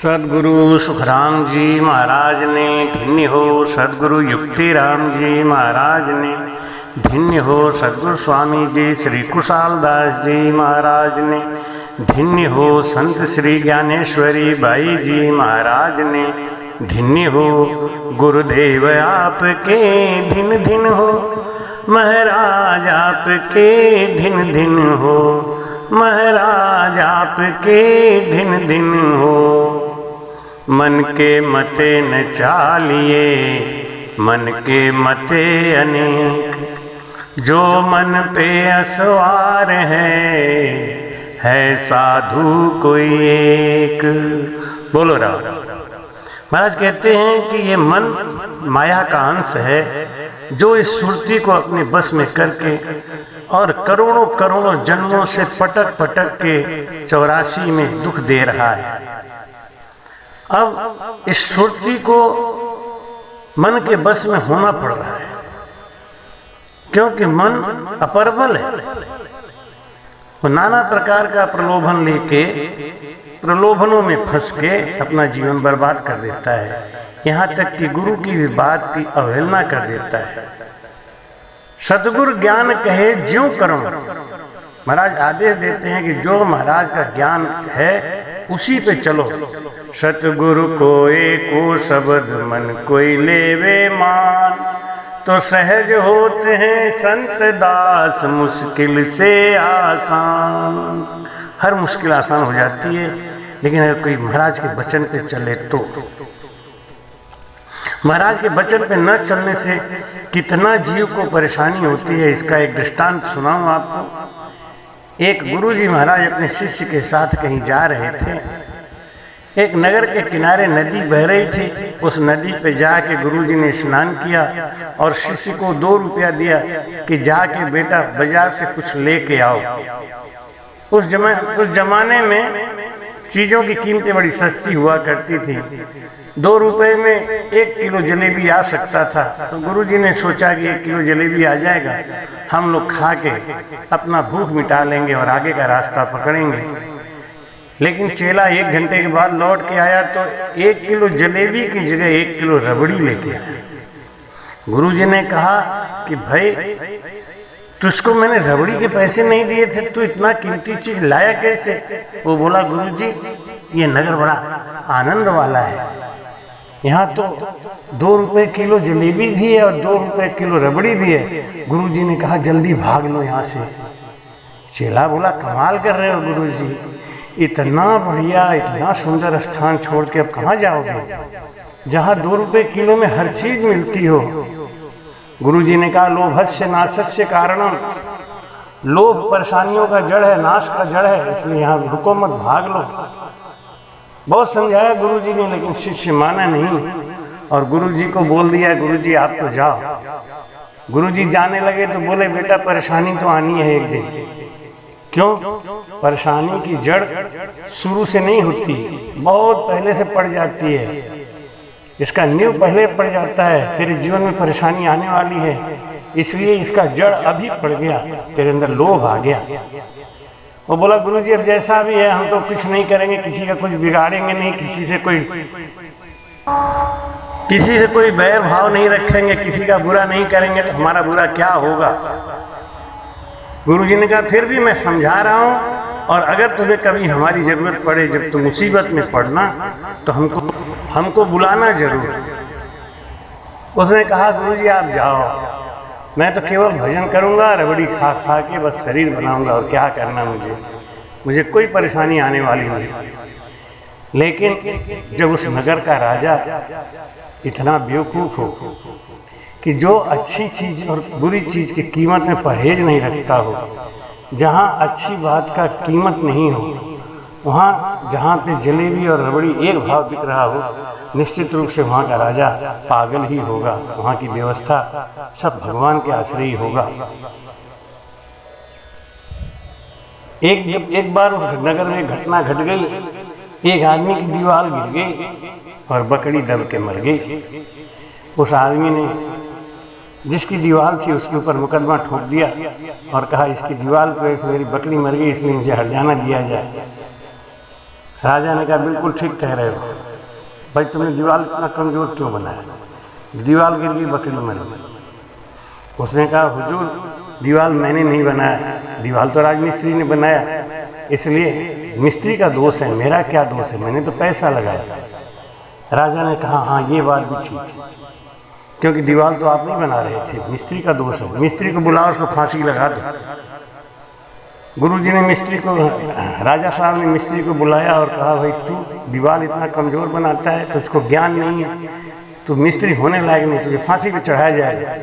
सदगुरु सुखराम जी महाराज ने धन्य हो। सदगुरु युक्तिराम जी महाराज ने धन्य हो। सदगुरु स्वामी जी श्री कुशालदास जी महाराज ने धन्य हो। संत श्री ज्ञानेश्वरी बाई जी महाराज ने धन्य हो। गुरुदेव आपके धिन धिन हो, महाराज आपके धिन धिन हो, महाराज आपके धिन धिन हो। मन के मते न चालिए, मन के मते अनेक, जो मन पे असवार है साधु कोई एक। बोलो राम। महाराज कहते हैं कि ये मन माया का अंश है, जो इस सुरती को अपने बस में करके और करोड़ों करोड़ों जन्मों से पटक पटक के 84 में दुख दे रहा है। अब इस सुरती को मन के बस में होना पड़ रहा है, क्योंकि मन अपरबल है। वो नाना प्रकार का प्रलोभन लेके प्रलोभनों में फंस के अपना जीवन बर्बाद कर देता है। यहां तक कि गुरु की भी बात की अवहेलना कर देता है। सतगुरु ज्ञान कहे ज्यों करो। महाराज आदेश देते हैं कि जो महाराज का ज्ञान है उसी पे चलो। सतगुरु को एको शब्द मन कोई लेवे मान, तो सहज होते हैं संत दास मुश्किल से आसान। हर मुश्किल आसान हो जाती है, लेकिन अगर कोई महाराज के वचन पे चले तो। महाराज के वचन पे न चलने से कितना जीव को परेशानी होती है, इसका एक दृष्टांत सुनाऊं आपको। एक गुरुजी महाराज अपने शिष्य के साथ कहीं जा रहे थे। एक नगर के किनारे नदी बह रही थी। उस नदी पे जाके गुरुजी ने स्नान किया और शिष्य को 2 रुपया दिया कि जाके बेटा बाजार से कुछ लेके आओ। उस जमाने में चीजों की कीमतें बड़ी सस्ती हुआ करती थी। 2 रुपए में 1 किलो जलेबी आ सकता था। तो गुरुजी ने सोचा कि 1 किलो जलेबी आ जाएगा, हम लोग खा के अपना भूख मिटा लेंगे और आगे का रास्ता पकड़ेंगे। लेकिन चेला 1 घंटे के बाद लौट के आया तो 1 किलो जलेबी की जगह 1 किलो रबड़ी लेके आया। गुरुजी ने कहा कि भाई तुझको मैंने रबड़ी के पैसे नहीं दिए थे, तू इतना कीमती चीज लाया कैसे? वो बोला गुरुजी ये नगर बड़ा आनंद वाला है, यहाँ तो 2 रुपए किलो जलेबी भी है और 2 रुपए किलो रबड़ी भी है। गुरुजी ने कहा जल्दी भाग लो यहाँ से। चेला बोला कमाल कर रहे हो गुरुजी, इतना बढ़िया इतना सुंदर स्थान छोड़ के अब कहाँ जाओगे, जहाँ 2 रुपए किलो में हर चीज मिलती हो। गुरुजी ने कहा लोभस्य नाशस्य कारणम, लोभ परेशानियों का जड़ है, नाश का जड़ है, इसलिए यहाँ रुको मत, भाग लो। बहुत समझाया गुरुजी ने, लेकिन शिष्य माना नहीं और गुरुजी को बोल दिया गुरुजी आप तो जाओ। गुरुजी जाने लगे तो बोले बेटा परेशानी तो आनी है एक दिन। क्यों? परेशानी की जड़ शुरू से नहीं होती, बहुत पहले से पड़ जाती है। इसका नींव पहले पड़ जाता है, तेरे जीवन में परेशानी आने वाली है, इसलिए इसका जड़ अभी पड़ गया, तेरे अंदर लोभ आ गया। वो बोला गुरुजी अब जैसा भी है हम तो कुछ नहीं करेंगे, किसी का कुछ बिगाड़ेंगे नहीं, किसी से कोई बैर भाव नहीं रखेंगे, किसी का बुरा नहीं करेंगे, तो हमारा बुरा क्या होगा। गुरुजी ने कहा फिर भी मैं समझा रहा हूं, और अगर तुम्हें कभी हमारी जरूरत पड़े, जब तुम मुसीबत में पड़ना तो हमको बुलाना जरूर। उसने कहा गुरुजी आप जाओ, मैं तो केवल भजन करूंगा, रबड़ी खा खा के बस शरीर बनाऊंगा, और क्या करना मुझे कोई परेशानी आने वाली नहीं। लेकिन जब उस नगर का राजा इतना बेवकूफ हो कि जो अच्छी चीज और बुरी चीज की कीमत में परहेज नहीं रखता हो, जहां अच्छी बात का कीमत नहीं हो, वहां जहां पे जलेबी और रबड़ी एक भाव बिक रहा हो, निश्चित रूप से वहां का राजा पागल ही होगा। वहां की व्यवस्था सब भगवान के आश्रय ही होगा। एक बार नगर में घटना घट गई, एक आदमी की दीवार गिर गई और बकरी दब के मर गई। उस आदमी ने जिसकी दीवार थी उसके ऊपर मुकदमा ठोक दिया और कहा इसकी दीवार पर मेरी बकरी मर गई, इसलिए मुझे हरजाना दिया जाए। राजा ने कहा बिल्कुल ठीक कह रहे हो भाई, तुमने दीवार इतना कमजोर क्यों बनाया? दीवार गिर गई, बकरी मरी। उसने कहा हुजूर दीवार मैंने नहीं बनाया, दीवार तो राजमिस्त्री ने बनाया, इसलिए मिस्त्री का दोष है, मेरा क्या दोष है, मैंने तो पैसा लगाया। राजा ने कहा हाँ ये बात भी ठीक है, क्योंकि दीवार तो आप नहीं बना रहे थे, मिस्त्री का दोष है, मिस्त्री को बुलाओ, उसको फांसी लगा दो। गुरुजी ने मिस्त्री को, राजा साहब ने मिस्त्री को बुलाया और कहा भाई तू दीवार इतना कमजोर बनाता है, तुझको ज्ञान नहीं है, तू मिस्त्री होने लायक नहीं, तुझे फांसी पे चढ़ाया जाएगा।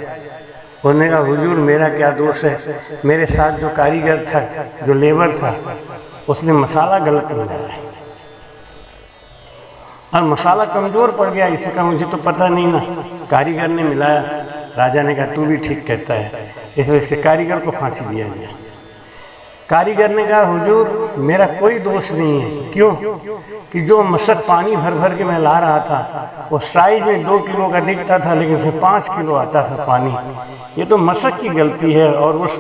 उसने कहा हुजूर मेरा क्या दोष है, मेरे साथ जो कारीगर था, जो लेबर था, उसने मसाला गलत मिलाया और मसाला कमजोर पड़ गया, इसका मुझे तो पता नहीं ना, कारीगर ने मिलाया। राजा ने कहा तू भी ठीक कहता है, इसलिए इसके कारीगर को फांसी दिया गया। कारीगर ने कहा हुजूर मेरा कोई दोष नहीं है, क्यों कि जो मशक पानी भर भर के मैं ला रहा था वो साइज में 2 किलो का दिखता था, लेकिन उसमें 5 किलो आता था पानी। ये तो मशक की गलती है और उस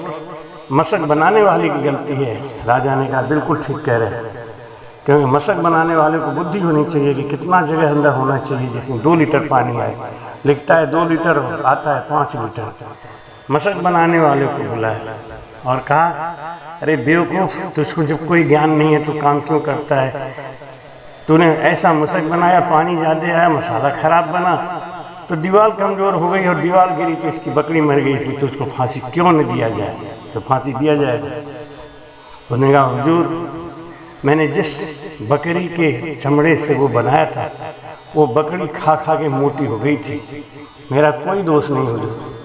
मशक बनाने वाले की गलती है। राजा ने कहा बिल्कुल ठीक कह रहे हैं, क्योंकि मशक बनाने वाले को बुद्धि होनी चाहिए कि कितना जगह अंदर होना चाहिए जिसमें 2 लीटर पानी आए। लिखता है 2 लीटर, आता है 5 लीटर। मशक बनाने वाले को बुलाया और कहा अरे बेवकूफ, तुझको जब कोई ज्ञान नहीं है तो काम क्यों करता है? तूने ऐसा मशक बनाया, पानी ज्यादा आया, मसाला खराब बना, तो दीवार कमजोर हो गई और दीवार गिरी तो इसकी बकरी मर गई, इसलिए तुझको फांसी क्यों न दिया जाए? तो फांसी दिया जाएगा। उसने कहा हुजूर मैंने जिस बकरी के चमड़े से वो बनाया था, वो बकरी खा खा के मोटी हो गई थी, मेरा कोई दोष नहीं हुजूर।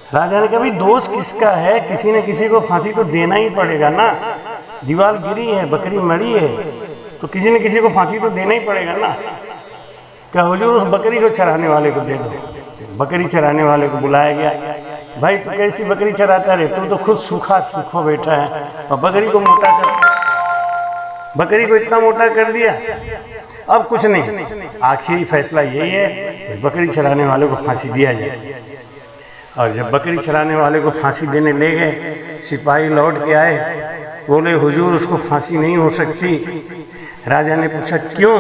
राजा ने कहा भाई दोष किसका है, किसी न किसी को फांसी तो देना ही पड़ेगा ना, दीवार गिरी है, बकरी मरी है, तो किसी न किसी को फांसी तो देना ही पड़ेगा ना। क्या हुजूर उस बकरी को चराने वाले को दे दो। बकरी चराने वाले को बुलाया गया। भाई तू कैसी बकरी चराता रहे, तू तो खुद सूखा सूखा बैठा है और बकरी को मोटा कर, बकरी को इतना मोटा कर दिया, अब कुछ नहीं, आखिरी फैसला यही है बकरी चराने वाले को फांसी दिया जाए। और जब बकरी चराने वाले को फांसी देने ले गए, सिपाही लौट के आए, बोले हुजूर उसको फांसी नहीं हो सकती। राजा ने पूछा क्यों?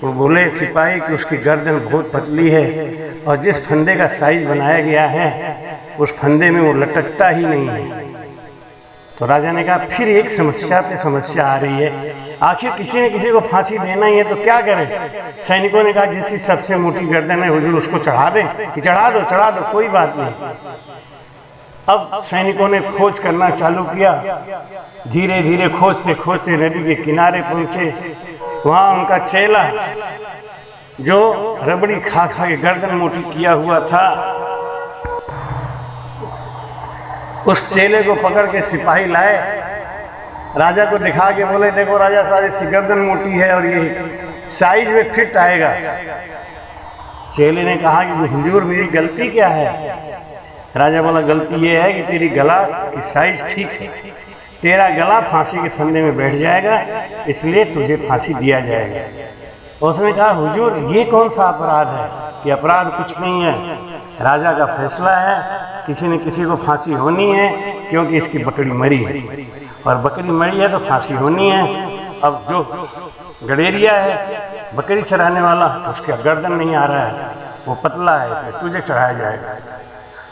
वो बोले सिपाही कि उसकी गर्दन बहुत पतली है और जिस फंदे का साइज बनाया गया है उस फंदे में वो लटकता ही नहीं है। तो राजा ने कहा फिर एक समस्या पे समस्या आ रही है, आखिर किसी न किसी को फांसी देना ही है तो क्या करें? सैनिकों ने कहा जिसकी सबसे मोटी गर्दन है हुजूर उसको चढ़ा दें। कि चढ़ा दो कोई बात नहीं। अब सैनिकों ने खोज करना चालू किया, धीरे धीरे खोजते खोजते नदी के किनारे पहुंचे। वहां उनका चेला जो रबड़ी खा खा के गर्दन मोटी किया हुआ था, उस चेले को पकड़ के सिपाही लाए, राजा को दिखा के बोले देखो राजा साहब इसकी गर्दन मोटी है और ये साइज में फिट आएगा। चेले ने कहा कि हुजूर मेरी गलती क्या है? राजा बोला गलती ये है कि तेरी गला की साइज ठीक है, तेरा गला फांसी के फंदे में बैठ जाएगा, इसलिए तुझे फांसी दिया जाएगा। उसने कहा हुजूर ये कौन सा अपराध है? कि अपराध कुछ नहीं है, राजा का फैसला है, किसी न किसी को फांसी होनी है, क्योंकि इसकी बकरी मरी है और बकरी मरी है तो फांसी होनी है। अब जो गडेरिया है बकरी चराने वाला, उसका गर्दन नहीं आ रहा है, वो पतला है, इसलिए तुझे चढ़ाया जाएगा।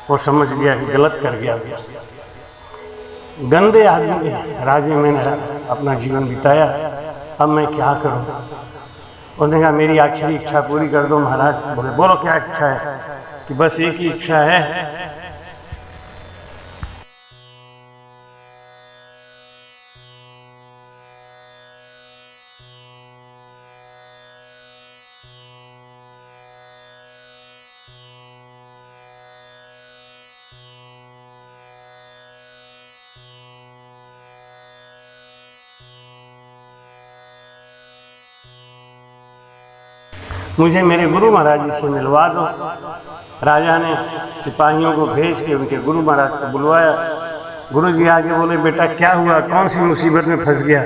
वो समझ गया कि गलत कर गया। गंदे आदमी के राज में मैंने अपना जीवन बिताया, अब मैं क्या करूं? उसने कहा मेरी आखिरी इच्छा पूरी कर दो महाराज। बोले बोलो क्या इच्छा है? कि बस एक ही इच्छा है, मुझे मेरे गुरु महाराज जी से मिलवा दो। राजा ने सिपाहियों को भेज के उनके गुरु महाराज को बुलवाया। गुरु जी आगे बोले बेटा क्या हुआ, कौन सी मुसीबत में फंस गया?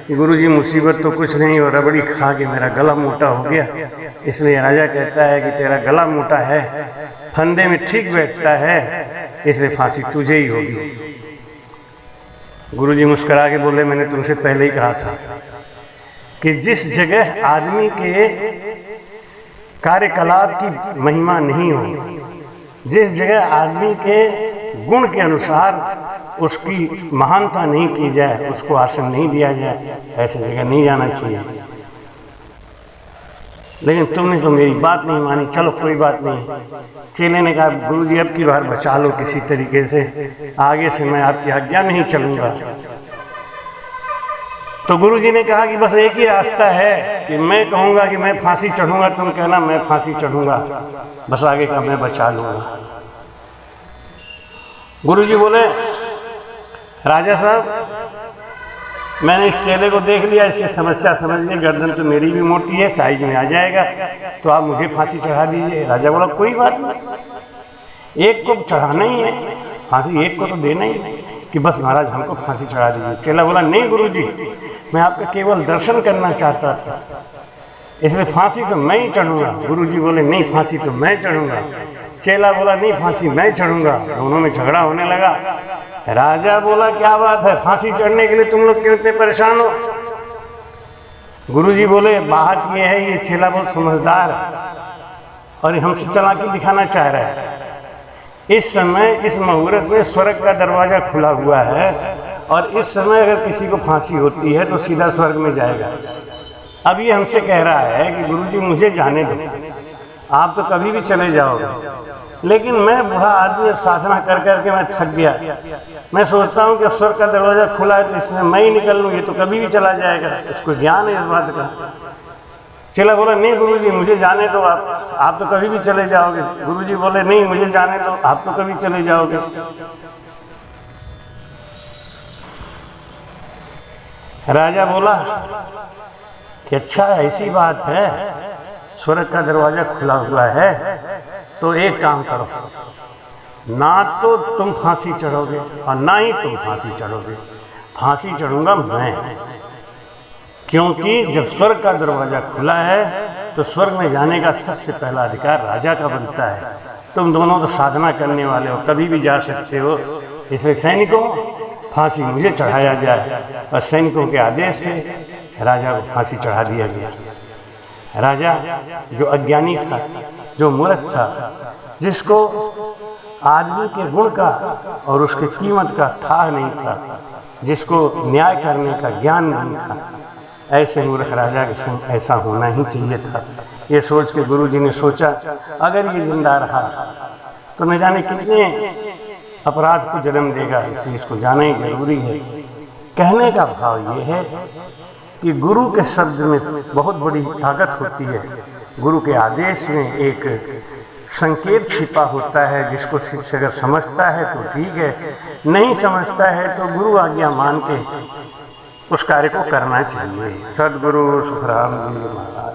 कि गुरु जी मुसीबत तो कुछ नहीं, और रबड़ी खा के मेरा गला मोटा हो गया, इसलिए राजा कहता है कि तेरा गला मोटा है, फंदे में ठीक बैठता है, इसलिए फांसी तुझे ही होगी। गुरु जी मुस्कुरा के बोले मैंने तुमसे पहले ही कहा था। कि जिस जगह आदमी के कार्यकलाप की महिमा नहीं हो, जिस जगह आदमी के गुण के अनुसार उसकी महानता नहीं की जाए, उसको आसन नहीं दिया जाए, ऐसी जगह नहीं जाना चाहिए। लेकिन तुमने तो मेरी बात नहीं मानी, चलो कोई बात नहीं। चेले ने कहा गुरुजी अब की बार बचा लो किसी तरीके से, आगे से मैं आपकी आज्ञा में ही चलूंगा। तो गुरुजी ने कहा कि बस एक ही रास्ता है कि मैं कहूंगा कि मैं फांसी चढ़ूंगा, तुम कहना मैं फांसी चढ़ूंगा, बस आगे का मैं बचा लूंगा। गुरुजी बोले राजा साहब मैंने इस चेले को देख लिया, इसकी समस्या समझ ली, गर्दन तो मेरी भी मोटी है, साइज में आ जाएगा, तो आप मुझे फांसी चढ़ा दीजिए। राजा बोला कोई बात नहीं, एक को चढ़ाना ही है, फांसी एक को तो देना ही है कि बस महाराज हमको फांसी चढ़ा दीजिए। चेला बोला नहीं गुरुजी, मैं आपका केवल दर्शन करना चाहता था, इसलिए फांसी तो मैं ही चढ़ूंगा। गुरुजी बोले नहीं फांसी तो मैं चढ़ूंगा। चेला बोला नहीं फांसी मैं चढ़ूंगा। दोनों में झगड़ा होने लगा। राजा बोला क्या बात है, फांसी चढ़ने के लिए तुम लोग क्यों इतने परेशान हो? गुरुजी बोले बात यह है ये चेला बहुत समझदार है और हमसे चालाकी दिखाना चाह रहा है। इस समय इस मुहूर्त में स्वर्ग का दरवाजा खुला हुआ है और इस समय अगर किसी को फांसी होती है तो सीधा स्वर्ग में जाएगा। अब ये हमसे कह रहा है कि गुरुजी मुझे जाने दो, आप तो कभी भी चले जाओगे, लेकिन मैं बूढ़ा आदमी साधना कर करके मैं थक गया, मैं सोचता हूं कि स्वर्ग का दरवाजा खुला है तो इसमें मैं ही निकल लूं, ये तो कभी भी चला जाएगा, इसको ज्ञान है इस बात का। चेला बोला नहीं गुरुजी मुझे जाने दो, आप तो कभी भी चले जाओगे। गुरुजी बोले नहीं मुझे जाने दो, आप तो कभी चले जाओगे। राजा बोला कि अच्छा ऐसी बात है, स्वर्ग का दरवाजा खुला हुआ है, तो एक काम करो, ना तो तुम फांसी चढ़ोगे और ना ही तुम फांसी चढ़ोगे, फांसी चढ़ूंगा मैं, क्योंकि जब स्वर्ग का दरवाजा खुला है तो स्वर्ग में जाने का सबसे पहला अधिकार राजा का बनता है। तुम दोनों तो साधना करने वाले हो, कभी भी जा सकते हो, इसलिए सैनिकों फांसी मुझे चढ़ाया जाए। और सैनिकों के आदेश से राजा को फांसी चढ़ा दिया गया। राजा जो अज्ञानी था, जो मूर्ख था, जिसको आदमी के गुण का और उसके कीमत का था नहीं था, जिसको न्याय करने का ज्ञान नहीं था, ऐसे मूर्ख राजा के संग ऐसा होना ही चाहिए था। ये सोच के गुरुजी ने सोचा अगर ये जिंदा रहा तो न जाने कितने अपराध को जन्म देगा, इसलिए इसको जाना ही जरूरी है। कहने का भाव ये है कि गुरु के शब्द में बहुत बड़ी ताकत होती है। गुरु के आदेश में एक संकेत छिपा होता है, जिसको शिष्य अगर समझता है तो ठीक है, नहीं समझता है तो गुरु आज्ञा मान के उस कार्य को करना चाहिए। सद्गुरु सुखराम जी महाराज।